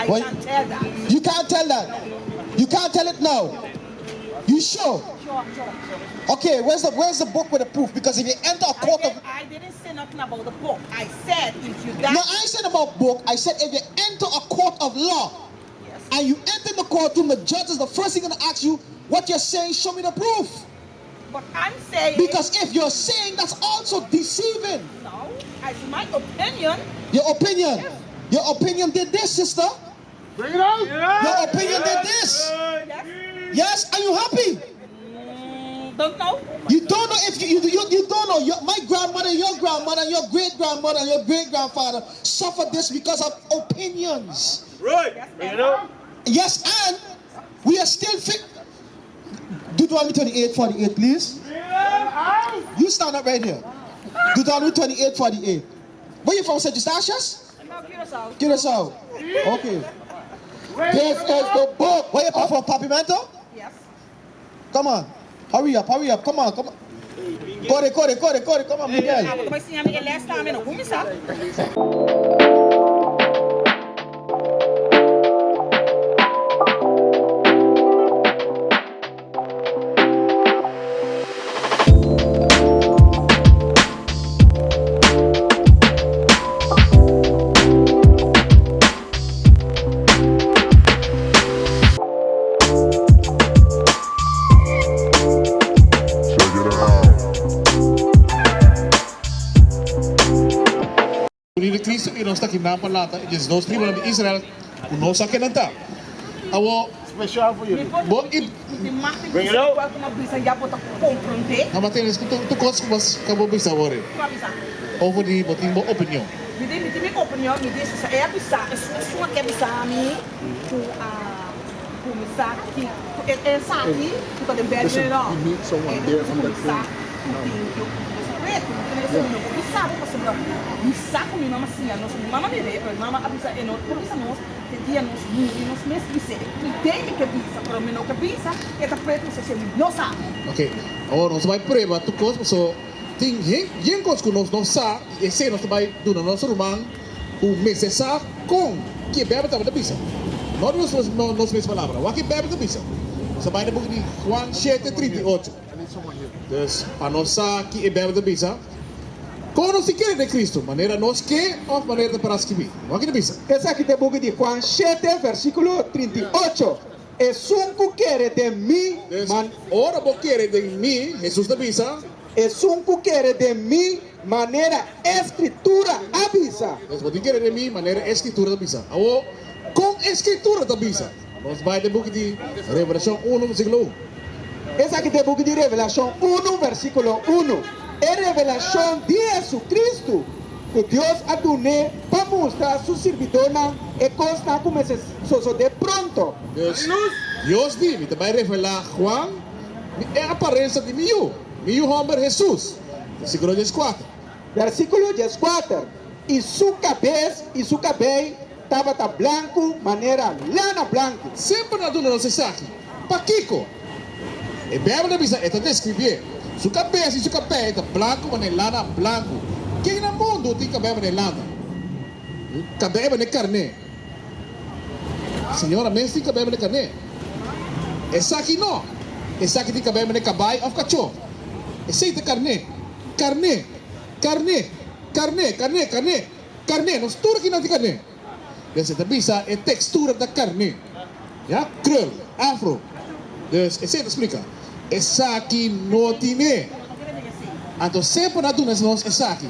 What? can't tell that. You can't tell that. You can't tell it now. You sure? Sure. Okay, where's the book with the proof? Because if you enter a court of... I didn't say nothing about the book. I said if you die... No, I ain't said about book. I said if you enter a court of law, Yes. and you enter the courtroom, the judge is the first thing going to ask you, what you're saying, show me the proof. But I'm saying... Because if you're saying, that's also deceiving. No, as my opinion... Your opinion. Your opinion did this, sister. Bring it out. Your opinion did this. Yes. Yes, are you happy? Don't know. You don't know if you don't know. My grandmother, your grandmother, your great grandmother, and your great grandfather suffered this because of opinions. Right. Bring it out. Yes, and we are still fit. Deuteronomy 28:48, please. You stand up right here. Deuteronomy 28:48. Where you from, Situashon? No, Curacao. Curacao. Okay. This is the book. Where you from, Papimento? Yes. Come on. Hurry up. Come on. Corre. Come on, Miguel. Ah, vou ensinar a Miguel esta, não começar. Uni Den Kristu e nós aqui na palata, e nós tribunal de Israel, o nosso aqui não tá. Awo, Special for you. bom e Bring it out. Uma brisa já bota Komporté. a matéria que tu costa mas acabou bem sabor. Over die botin bo opinião. Me diz minha opinião, me diz se é bisa, sua que bisa me com saque, é saque, tu pode ver não. You meet someone there from that thing. Ok, agora nós vai prova tu costa so tem gente costa que nós não sa e se nós vai do nosso irmão o mesesa com que bebe também da pizza. Nós mesma palavra. O que bebe da pizza. Você vai na boca de Juan 7:38. Dus a nossa que é bebe da pizza. Como se quer de Cristo, maneira nós que ou maneira para escrever. O que da pizza. Essa aqui é o book de Juan 7, versículo 38. E sunco quer de mim, Ora vou querer de mim, Jesus da pizza. e sunco quer de mim, maneira escritura avisa. Nós vamos querer de mim, maneira escritura da pizza. Ou com escritura da pizza. Nós vai de book de Revelação 1, versículo 1. Essa aqui é o book de Revelação 1, versículo 1. É revelação de Jesus Cristo, que Deus ha dado para mostrar sua servidona e consta como se de pronto. Deus diz, também revelar Juan, é a aparência de meu Hòmber Jesus. Versículo 14. Versículo 14. E sua cabeça estava branco, maneira lana branca. Sempre na dona nossa saque. Pakiko. E bebe da pizza, é até escrever. Sua cabeça e sua cabeça, branco, maneira lana branco. Quem no mundo tem cabelo de lana? Cabelo de carne. Senhora, mesmo tem cabelo de carne. Essa aqui não. Essa aqui tem cabelo de cabai ou cachorro. Essa é de carne. Carne. Nós tudo aqui não tem carne. Essa pizza é textura da carne. Ja? Krul, afro. Dus, essa explica. Essa aqui não tem. Então sempre na duna nós essa aqui.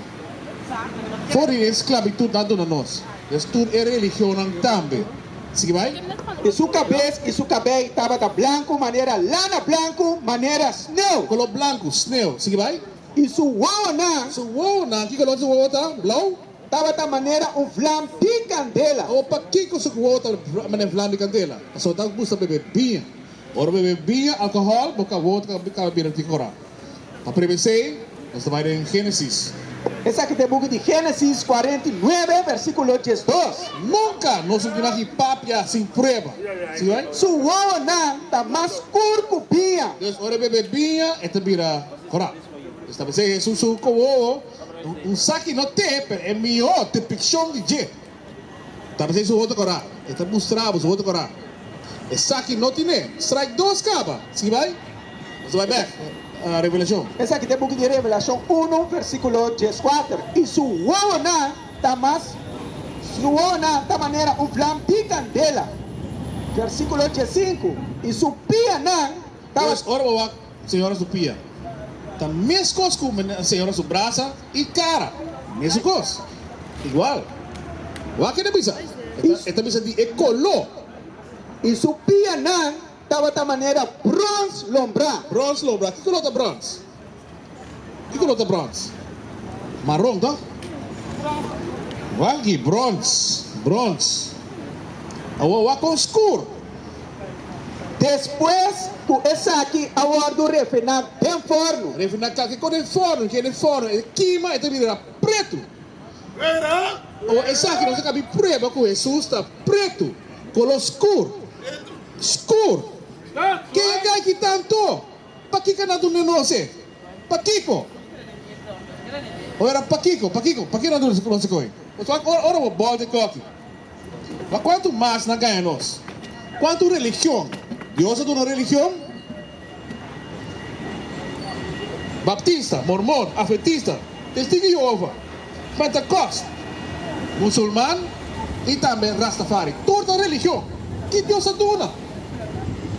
Fora de esclavitud na duna nós. Dus tudo é religião também. Sigue vai? E sua cabeça estava branco, maneira lana branco, maneira snow. Color branco, snow. Sigue vai? E sua uona So wow na que color sua wow tá? Blau? estava da maneira flam de candela. O pa que com sua wow tá maneira flam de candela. So tá gusta beber vinho. Ora beber vinho, alcohol, boca wow tá beber de cora. A prevenção, nós vai em Gênesis. Essa aqui é o book de Gênesis 49, versículo 12. Nunca nós vamos aqui papia sem prova. Sigue vai? Sua uona está mais curco bia. Dus ora beber vinho, eta bira cora. Está bem, Jesus com wow. Saque não tem, é melhor ter picção de je. Tá bem, isso outro cora. Esta mostramos o outro corá. Essa aqui não tem, strike 2 caba. Sim, vai? Você vai back. A revelação. Essa aqui tem book de Revelação 1, versículo 14. E suona da maneira flam de candela. Versículo 15. E su pia na. Deus, ora o senhora su pia. Tá mesmo coisa com a senhora su braça e cara. Mesmo coisa. Igual. O que é bisa? Esta bisa de ecolô. E su pia na estava da maneira bronze lombra. Bronze lombra. Que color tá bronze? Que color tá bronze? Marrom, tá? Wagi, bronze. Bronze. O com escuro. Depois, com essa aqui, a ordem refinar bem forno. Refinar que com o forno, que é forno, queima e também era preto. O essa aqui não se cabe preba com Jesus está preto, color escuro. Escuro. Quem é que tanto? Pakika na do nenose. Pakiko. Ou era Pakiko na do nenose coi. Ora o balde coque. Mas quanto mais na ganha nós? Quanto religião? Deus é de uma religião? Baptista, mormon, adventista, testigo de Jeová, Pentecoste, muçulmano e também Rastafari. Toda religião que Deus é dona.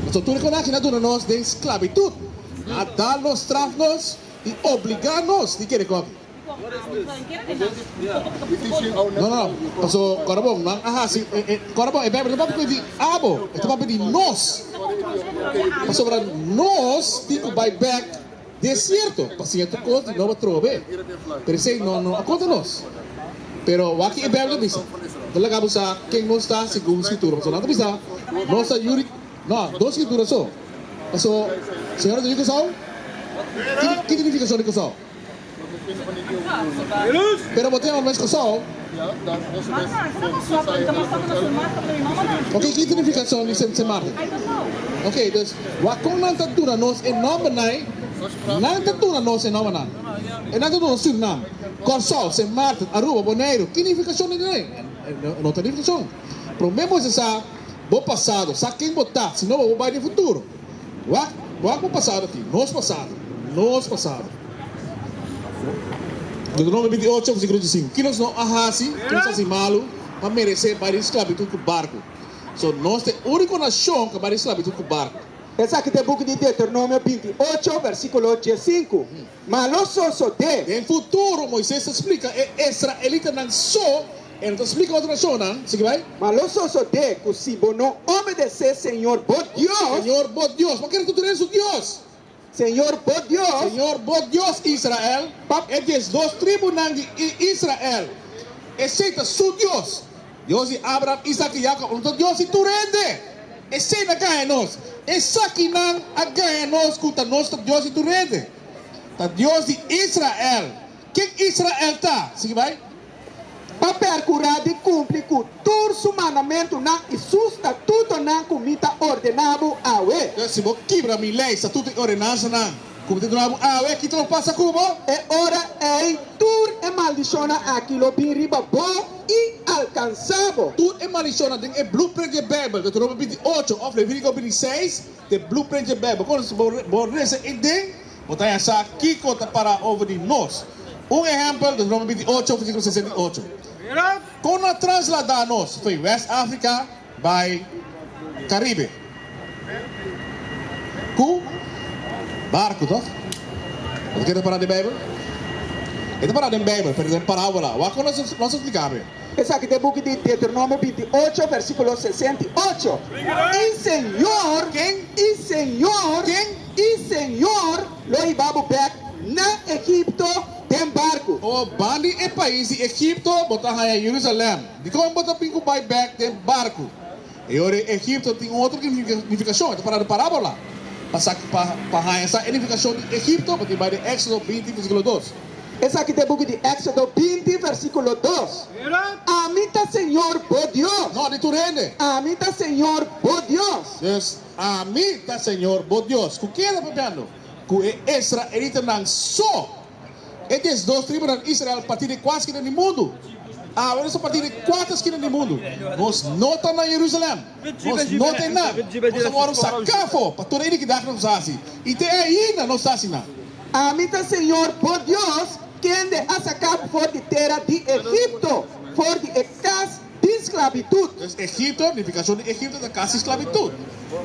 Mas o tudo que na dona nós de esclavitud, a dar-nos, traf-nos e obrigar-nos de querer coque. Não. Pasó korabong nang ahasi korabong e Beibel tempat di abo, tempat di nos. Pasó para nos tipo by back desierto, paciente coisa não trove. Pero sei não aconta-nos. Pero waki e Beibel bisa. Talaga busa quem não está segundo escritura, pasó nada bisa. Não está yuri, não, dos escrituras só. Pasó senhora de Nicosau? Que significação de Nicosau? Pero botemos mais Nicosau. Ok, que significação de semarte? Ok, dus wat kon nan tatuna nos en nomenai, nan tatuna nos en nomenan. En nan tatuna Suriname. Corsol, semarte, Aruba, Bonaire, que significação de não tem significação. Problema é essa, bo passado, sabe quem botar, senão vou vai de futuro. Wat passado aqui, nos passado. Deuteronomio 28, versículo 5. Que nós não ahasi, que nós assim malu, para merecer para esclavitud com barco. So, nós temos única nação que para esclavitud com barco. Essa aqui tem book de Deuteronomio 28, versículo 15. Mas nós só de. Em futuro, Moisés explica, Israelitanan só, ele não explica outra nação, não? Sigue vai? Mas nós só de, que se não obedecer, Senhor, bom Deus. Senhor, bom Deus. Mas que tu tens o Deus? Senhor, bom Deus, Israel, é das duas tribos de Israel. Aceita su Deus. Deus de Abraham, Isaac e Jacob. Então Deus de tu rende. Aceita ganha nós. Essa aqui não ganha nós, conta nós, Deus de tu rende. Tá Deus de Israel. Quem Israel tá? Sigue vai? Para percurar de cumprir com Dios Su Mandamentunan e su estatuto nan comita ordenado a we. Então se você quebra minha lei, estatuto e ordenança não. Como tem ordenado a we, que tu não passa como? É hora em tur e maldição aquilo bem riba bom e alcançável. Tur e maldição tem é blueprint de Beibel, Deuteronomio 28, of Levítico 26, de blueprint de Beibel. Quando você borrece e tem, botar essa aqui conta para over de nós. Exemplo, Deuteronomio 28, versículo 68. Quando trasladamos, foi West África, by Caribe. Com barco, tá? Você quer parar de Beibel? Quer parar de Beibel, por exemplo, parábola. O que nós explicamos? Essa aqui tem book de Deuteronomio 28, versículo 68. E Senhor, lo ibabo back na Egipto tem barco. O bandi é país de Egipto, botar em Jerusalém. De como botar pinco by back tem barco. E ora Egipto tem outra significação, é para parábola. Passar para essa significação de Egipto, porque vai de Éxodo 20, versículo 2. Essa aqui tem book de Éxodo 20, versículo 2. Amita Senhor, bom Deus. Não, de tu rende. Amita Senhor, bom Deus. Deus, amita Senhor, bom Deus. Com quem está falando? Com Israelitanan só. Esses dois tribos de Israel, a partir de quase que no mundo. Agora nós a partir de 4 esquinas do mundo. Nós não estamos na Jerusalém. Nós não temos nada. Nós agora sacar fora para toda ele que dá que nós assim. E tem ainda nós assim. Amita Senhor, por Deus, quem de a sacar fora de terra de Egipto, fora de casa de esclavitud. Egipto, a unificação de Egipto da casa de esclavitud.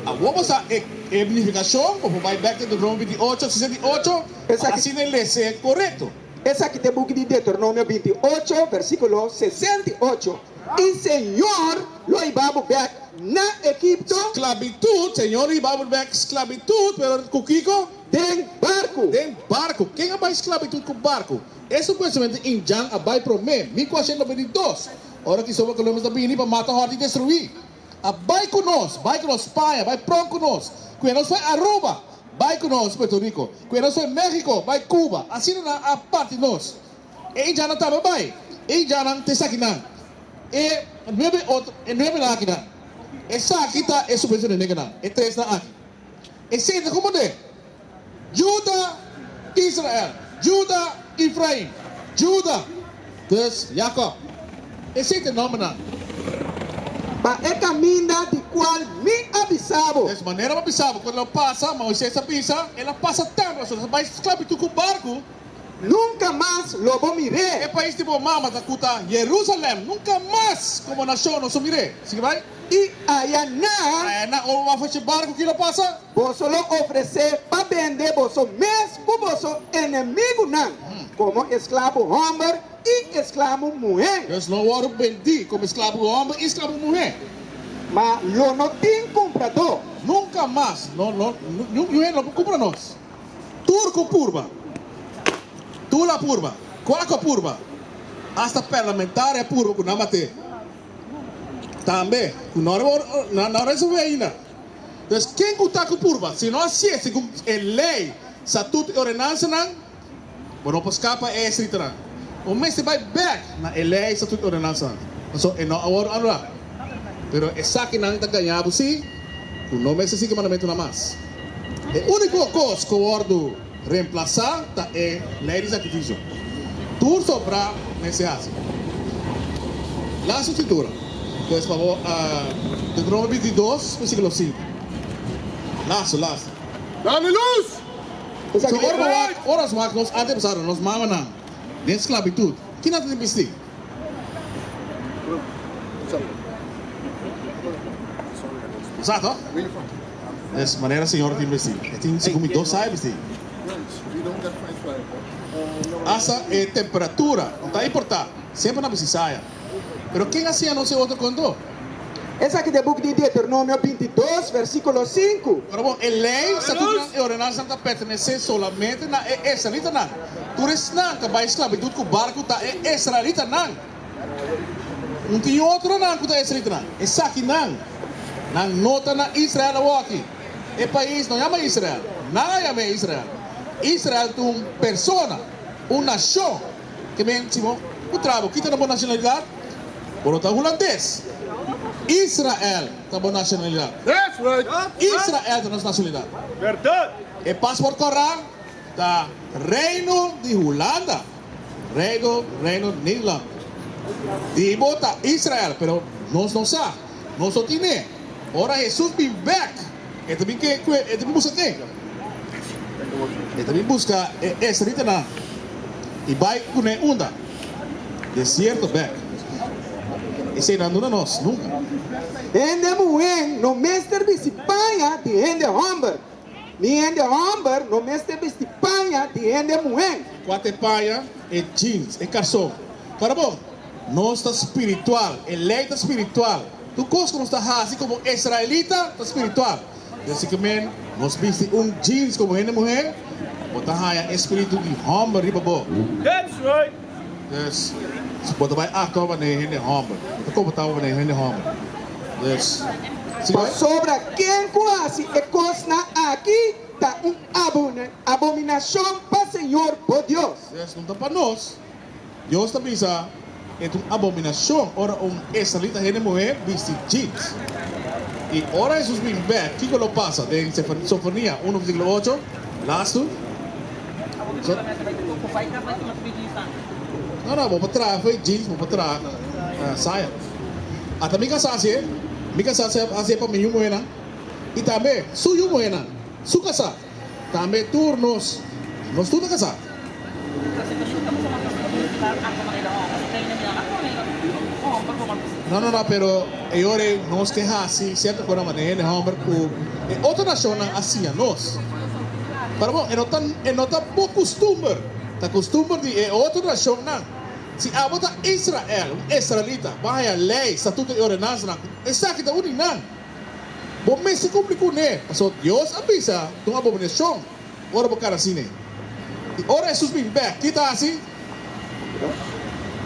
Agora vamos a unificação, como vai back to Deuteronomy 28, 68, assim ele é correto. Essa aqui tem o book de Deuteronômio 28, versículo 68. E Senhor lo ibabu back na Egipto. Esclavitud, Senhor ibabu back esclavitud, pero Kukiko? Den barco. Den barco. Quem é mais esclavitud com barco? Esse é o pensamento em Jan abai promê. 1492. Ora que soube que nós da bini para matar, horta e destruir. Abai conosco, Espanha, vai pronto conosco. Quando nós foi Aruba, vai conosco, Puerto Rico. Quando nós foi México, vai Cuba. Assim na a parte nós. E já não estava bem. E já não tem saquinã. E nueve lá aqui não. Essa aqui está é subvenção de nega não. E três na aqui. E senta como de? Juda, Israel. Juda, Efraim. Juda, dus Jacob. Esse é o nome não. Mas é caminho de qual me avisava. Dessa maneira, avisava. Quando ela passa, Moisés avisa, ela passa tempo. Ela vai esclavitud com barco. Nunca mais lobo miré. É país tipo mama da cuta Jerusalém. Nunca mais como nação não miré. Sim, vai? E aí na ou vai fazer barco que ela passa? Você lo oferecer para vender você mesmo para você inimigo não. Como escravo Hòmber e escravo Muhe. Deus não vai vender como escravo Hòmber e escravo Muhe. Mas lo não tem comprador. Nunca mais. Não compra nós. Turco purba. Tula purba. Quaco purba. Hasta parlamentar purba com namate. Também. Na hora de ainda. Então, quem está com purba? Se não assiste com a lei, estatuto e ordenança, não pode escapar é escrito. O mês vai back na lei, estatuto e ordenança. Então, é não agora. Pero essa que não está ganhando, sim, o nome é esse mandamento na mais. A única coisa que eu ordo reemplaçar é a lei de sacrifício. Tudo sobra nesse caso. La escritura. Por favor, Deuteronomio 22, versículo 5. Laço. Dá-me luz! So, horas mais nós antepassaram, nós mamãe de esclavitud. Que não tem investir? Exato? Dessa maneira, Senhor, tem investir. Tem 2 saibos, sim. Essa é temperatura, não está importante. Sempre na saia. Pero quem assim não se outro contou? Essa aqui é o book de Deuteronômio 22, versículo 5. Pero bom, a lei, estatuto e ordenança não pertence solamente na Israelitanan. Turisnan que vai esclavitud com barco tá Israelitanan. Não tem outro não que tá Israelitanan. Essa aqui não nota na Israel aqui. É país não chama Israel. Não chama Israel. Israel é uma persona, uma nação que vem o trabalho. Quita na boa nacionalidade. Por outro holandês. Israel tem boa nacionalidade. That's right! Israel tem nossa nacionalidade. Verdade! E passaporte coral da Reino de Holanda. Reino de Nederland. E bota Israel, pero nós não sabemos. Nós não temos. Ora Jesus vem back. E também busca quem? E também busca Israelitanan. E vai com onda. Deserto back. Esse não é nós, nunca. Hende Muhe no mestre de Espanha de Hende Hòmber. Ni Hende Hòmber no mestre de Espanha de Hende Muhe. Quatro paia e jeans, e calção. Para bom, nós está espiritual, eleita espiritual. Tu costa não está assim como israelita, está espiritual. Desse que men, nós viste jeans como Hende Muhe, bota raia espírito de Hòmber riba bo. That's right! Yes. Bota vai atuar na Hende Hòmber. Tu como tá na Hende Hòmber. Yes. Sobre quem quase é costa aqui está abominação para Senhor, por Deus. Yes, não está para nós. Deus está pensando, é uma abominação. Ora, israelita Hende Muhe viste jeans. E ora Jesus vem back. O que lo passa? De Sinfonia 1:8. Last. Não, vou para foi jeans, vou para saia. Até me casar assim para mim Muhe nan. E também, suyo Muhe nan, su casar. Também turnos tudo casar. Não, pero agora nós que assim, certa coisa maneira, Hòmber, outra nação assim, nós. Para bom, não tá por costume, tá costume de outra nação não. Se a bota Israel, Israelita, vai a lei, estatuto e ordenança não, está que tá único não. Bom, mas se complicou né, so Deus avisa, tua abominação, ora por cara assim né. E ora Jesus vem back, kita assim.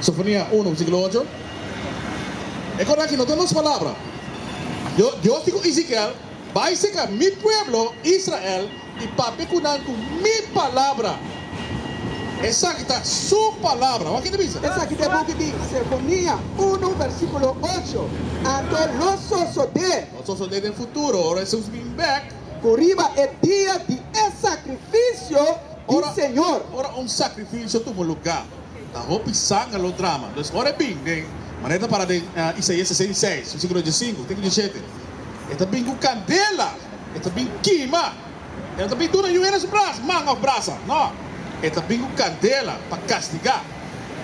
Sofonia 1, versículo 8. Recuerda que no tenemos palabra. Dios dijo Ezequiel, vai secar mi pueblo, Israel, y papecunan con mi palabra. Esa que está su palabra. ¿Qué te dice? Esa que te boca de Sinfonía 1, versículo 8. Ante los sosodé, Nosotros desde el futuro, ahora Jesús viene back. arriba el día de el sacrificio del Señor. Ahora un sacrificio tuvo lugar. La hope sang lo drama. Entonces, ahora bien, Manera para de Isaías 66, versículo 15, tem 17. Esta bem com candela, esta bem queima, esta bem tudo em umas braças, manga brasa, não. Esta bem com candela para castigar.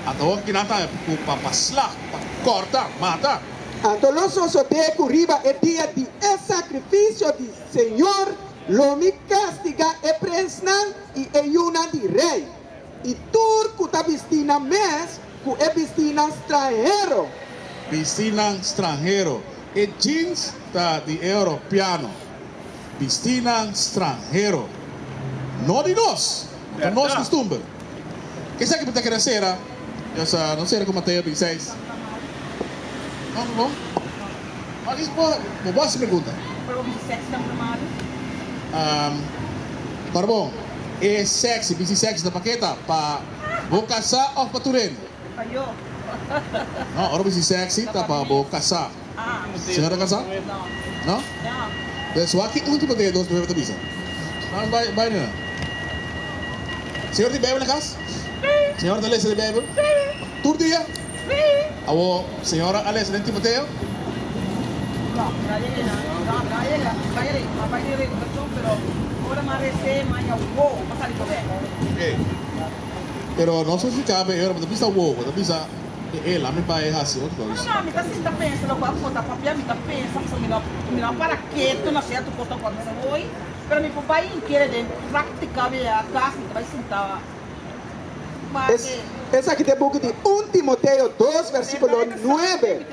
Até o que não está para slag, para cortar, matar. Ante los sosodé, arriba el día de el sacrificio del Señor, lo me castiga e presnan y ayuna di rey. Y tur kuta vistina mes, ku e vistina extranjero. Piscina extranjero. E jeans tá de europeano. Piscina extranjero. No de nós. É nosso costume. Que sabe que você quer ser? Essa não sei como Mateus 26. Não. Mas isso é boa pergunta. Para bom, é sexy, busy sexy da paqueta para vou casar ou para turene? Não, ora busy sexy tá para vou casar. Senhora casar? Não? Não. Só aqui último dia dos bebês da bisa. Não vai não. Senhor de Beibel na casa? Senhora da letra de Beibel? Todo dia? Awo, senhora Alessa de Timoteo? No, Pero não se fica bem, eu não precisa wow, não precisa ela me vai assim outra coisa. não, me tá assim, tá pensando com a conta papel, me tá pensando, me não para quieto, não sei, tu conta com a oi, pero me vai querer de praticar a casa, vai sentar. Esa aquí te boca de 1 Timoteo 2, versículo 9.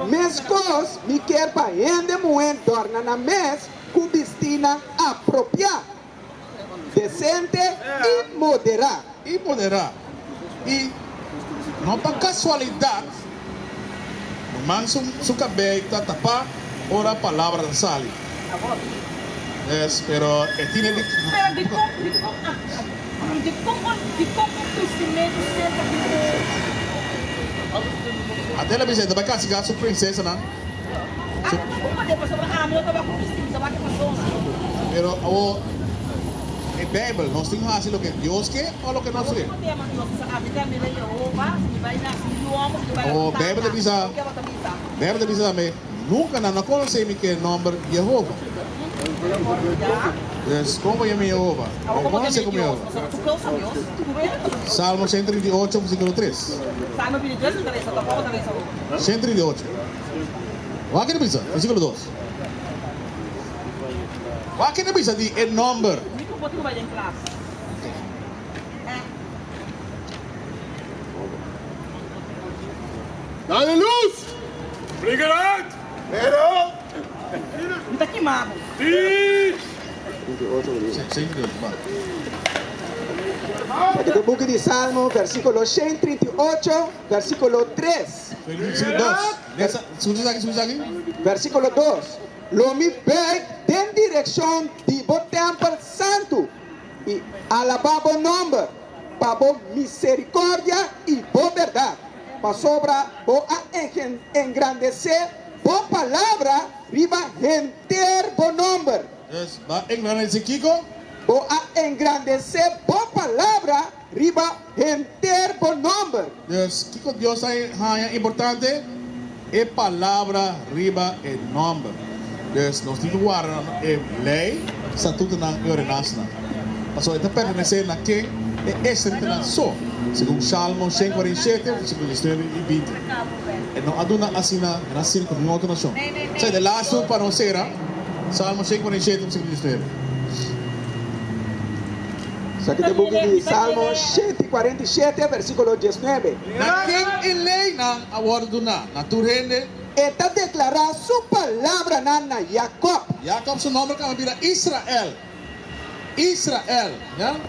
Mes cos, mi quer pa Hende Muhe torna na mes, com destina apropriada, decente e moderada. E moderar. E não para casualidade, mas su cabelo está tapado, ora a palavra da sali. Pero tiene de como crescimento sempre até ela vai castigar sua princesa, não? Pero o en Beibel nós temos assim o que Deus quer ou o que nós queremos. O Beibel diz também, nunca não conhecemos que é o nome de Jeová. Yes, como é Jeová? Como conhece como Jeová? Salmo 138, versículo 3. Salmo 23, 138. O que diz? Versículo 2. O que diz de el nombre? Dale luz! Bring it out! Pero! não tá queimado. Sim! 138, Aquí te boca de Salmo, versículo 138, versículo 3. Versículo 2. Versículo 2. Lo mi ve en dirección de bo templo santo y alababo nombre, para bo misericordia y bo verdad. Para sobra bo a engrandecer bo palabra, riba enter bo nombre. Yes, va engrandecer Kiko. Bo a engrandecer bo palabra, riba enter bo nombre. Hòmber. Dus kijk wat Dios hay importante. E palavra riba e nombre. Dus nos digo guarda e lei statuto na ordinasna. Mas esta pertenece na quem é Israelitanan só. Segundo Salmo 147, versículo 19 e 20. E não aduna assina com uma outra nação. Sai de lá para não ser Salmo 147, versículo 19. Isso aqui é o book de Salmo 147, versículo 19. Na quem lei na awarduna, na Hende. Está declarar sua palavra na Jacob. Jacob seu nome que vira Israel. Israel, né?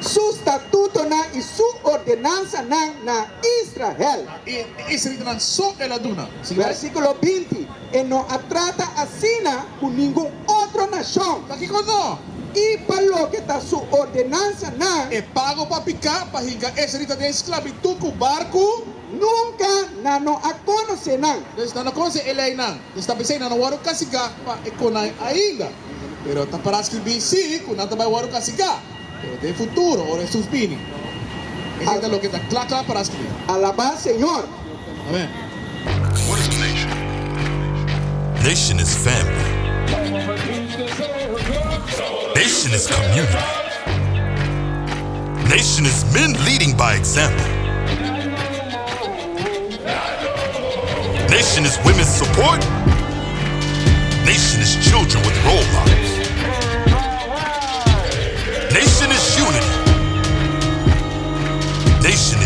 Su estatuto na e sua ordenança na Israel. E Israelitanan só ela duna. Versículo 20. E não a trata assim com nenhum outro nação. Aqui quando E para lo que está sua ordenança na é pago para Pika, para hinga Israelita de esclavitud com barco. nunca não a conhece não. Dus não conhece ele não. Está pensando não waro kasiga para econai ainda. Pero tá para escrever sim, com nada vai waro kasiga. Pero tem futuro, ora suspini. Isso é o que está claro para escrever. Alabá Senhor. Amém. What is a nation? Nation is family. Nation is community. Nation is men leading by example. Nation is women's support. Nation is children with role models. Nation is unity. Nation